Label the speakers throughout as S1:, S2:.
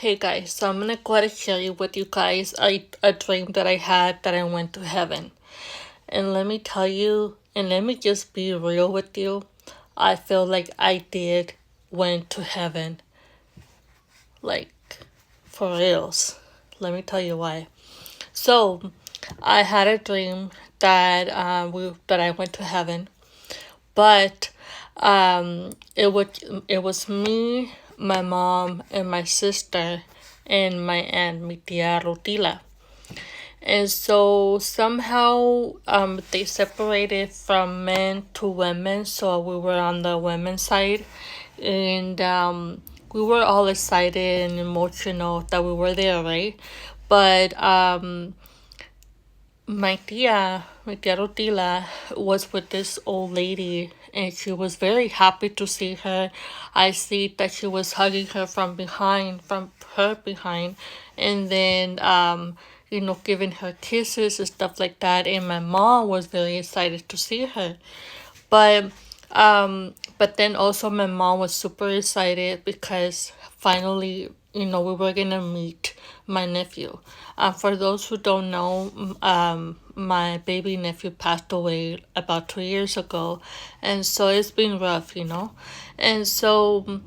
S1: Hey guys, so I'm gonna go ahead and share with you guys a dream that I had that I went to heaven. And let me tell you, and let me just be real with you, I feel like I did went to heaven. Like, for reals. Let me tell you why. So, I had a dream that that I went to heaven, but it was me, my mom, and my sister, and my aunt, mi tía Rutila. And so somehow they separated from men to women, so we were on the women's side, and we were all excited and emotional that we were there, right? But my tia Rutila was with this old lady, and she was very happy to see her. I see that she was hugging her from her behind, and then giving her kisses and stuff like that. And my mom was very excited to see her. But but then also my mom was super excited because finally, we were gonna meet my nephew. For those who don't know, my baby nephew passed away about 2 years ago, and so it's been rough. And so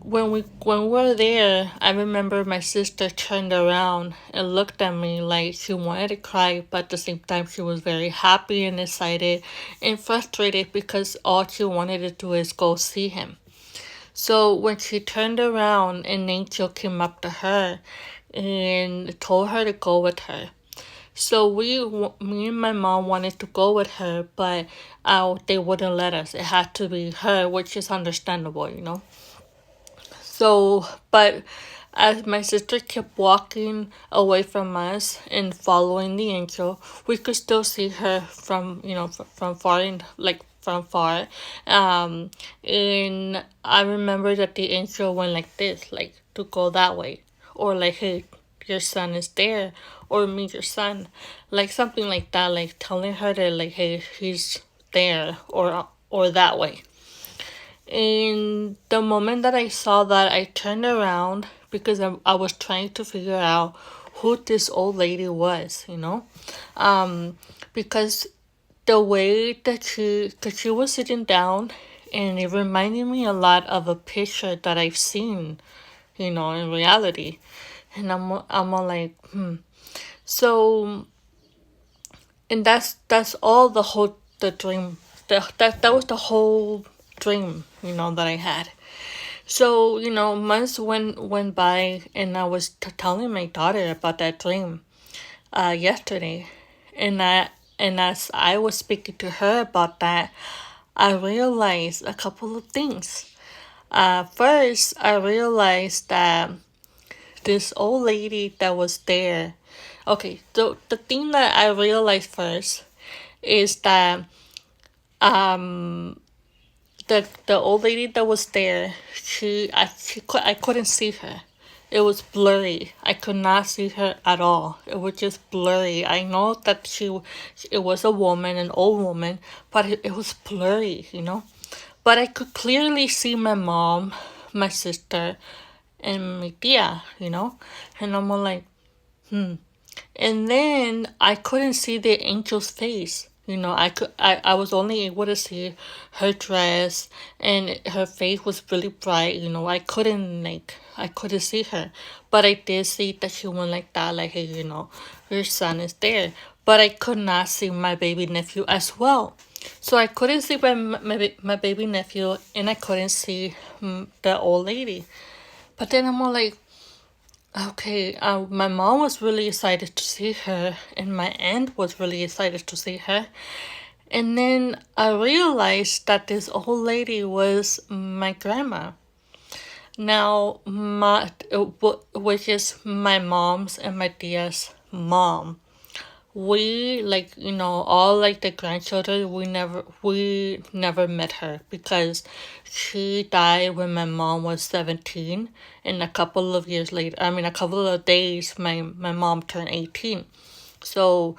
S1: when we were there, I remember my sister turned around and looked at me like she wanted to cry, but at the same time she was very happy and excited and frustrated because all she wanted to do is go see him. So when she turned around, an angel came up to her and told her to go with her. So me and my mom wanted to go with her, but they wouldn't let us. It had to be her, which is understandable. So, but as my sister kept walking away from us and following the angel, we could still see her from far, from far. And I remember that the angel went like this, like to go that way, or like, hey, your son is there, or meet your son, like something like that, like telling her that, like, hey, he's there, or that way. And the moment that I saw that, I turned around because I was trying to figure out who this old lady was. Because the way that cause she was sitting down, and it reminded me a lot of a picture that I've seen, in reality. And I'm all like, So, and that's all the dream. That was the whole dream, that I had. So, months went by, and I was telling my daughter about that dream yesterday. And as I was speaking to her about that, I realized a couple of things. First, I realized that this old lady that was there. Okay, the thing that I realized first is that the old lady that was there, I couldn't see her. It was blurry. I could not see her at all. It was just blurry. I know that it was a woman, an old woman, but it was blurry. But I could clearly see my mom, my sister, and my tia. And I'm all like, and then I couldn't see the angel's face. I was only able to see her dress, and her face was really bright. I couldn't see her, but I did see that she went like that, like, hey, your son is there. But I could not see my baby nephew as well. So I couldn't see my baby nephew, and I couldn't see the old lady. But then I'm all like, okay, my mom was really excited to see her, and my aunt was really excited to see her. And then I realized that this old lady was my grandma. Now, which is my mom's and my tia's mom. We, like, all, like, the grandchildren, we never met her because she died when my mom was 17, and a couple of years later, I mean, a couple of days, my mom turned 18. So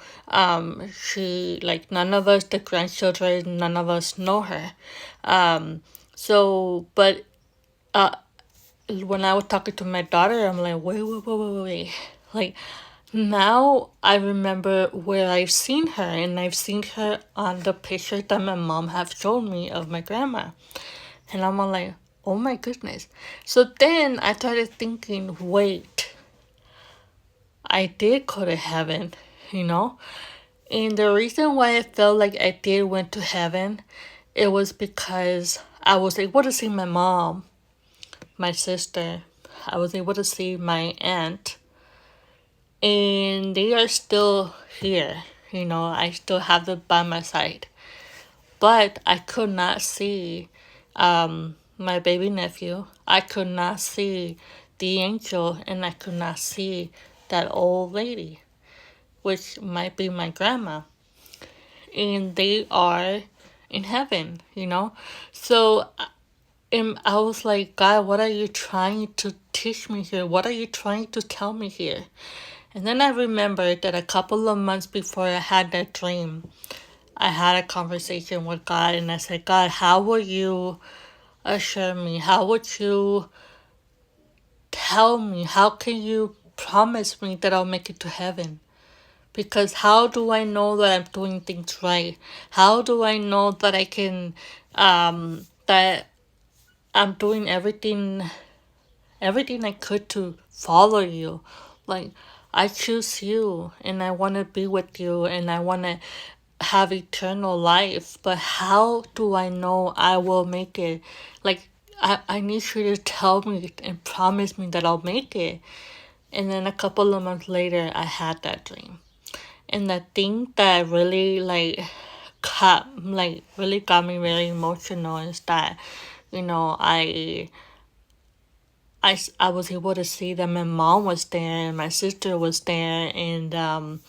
S1: she, like, none of us, the grandchildren, none of us know her. So but when I was talking to my daughter, I'm like, wait. Like, now I remember where I've seen her, and I've seen her on the picture that my mom have shown me of my grandma. And I'm all like, oh my goodness. So then I started thinking, wait, I did go to heaven, you know? And the reason why I felt like I did went to heaven, it was because I was able to see my mom, my sister. I was able to see my aunt, and they are still here. You know, I still have them by my side. But I could not see my baby nephew. I could not see the angel, and I could not see that old lady, which might be my grandma. And they are in heaven, you know? So I was like, God, what are you trying to teach me here? What are you trying to tell me here? And then I remembered that a couple of months before I had that dream, I had a conversation with God, and I said, God, how will you assure me? How would you tell me? How can you promise me that I'll make it to heaven? Because how do I know that I'm doing things right? How do I know that I can, that I'm doing everything I could to follow you? Like, I choose you, and I want to be with you, and I want to have eternal life. But how do I know I will make it? Like, I need you to tell me and promise me that I'll make it. And then a couple of months later, I had that dream. And the thing that really really got me very emotional is that, you know, I was able to see that my mom was there and my sister was there, and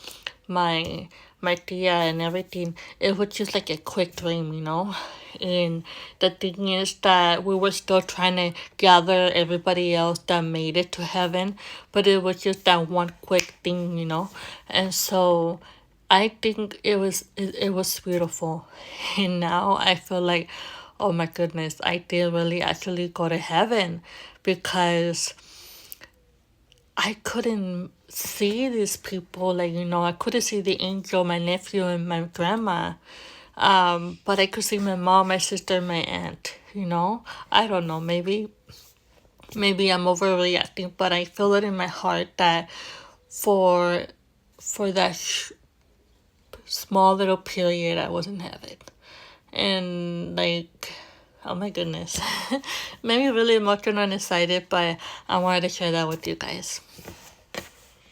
S1: my my tia and everything. It was just like a quick dream, you know. And the thing is that we were still trying to gather everybody else that made it to heaven, but it was just that one quick thing, you know. And so I think it was beautiful. And now I feel like, oh my goodness, I did really actually go to heaven, because I couldn't see these people, like, you know, I couldn't see the angel, my nephew, and my grandma. But I could see my mom, my sister, my aunt, you know. I don't know, maybe I'm overreacting, but I feel it in my heart that for that small little period I was in heaven. And like, oh my goodness. Made me really emotional and excited, but I wanted to share that with you guys.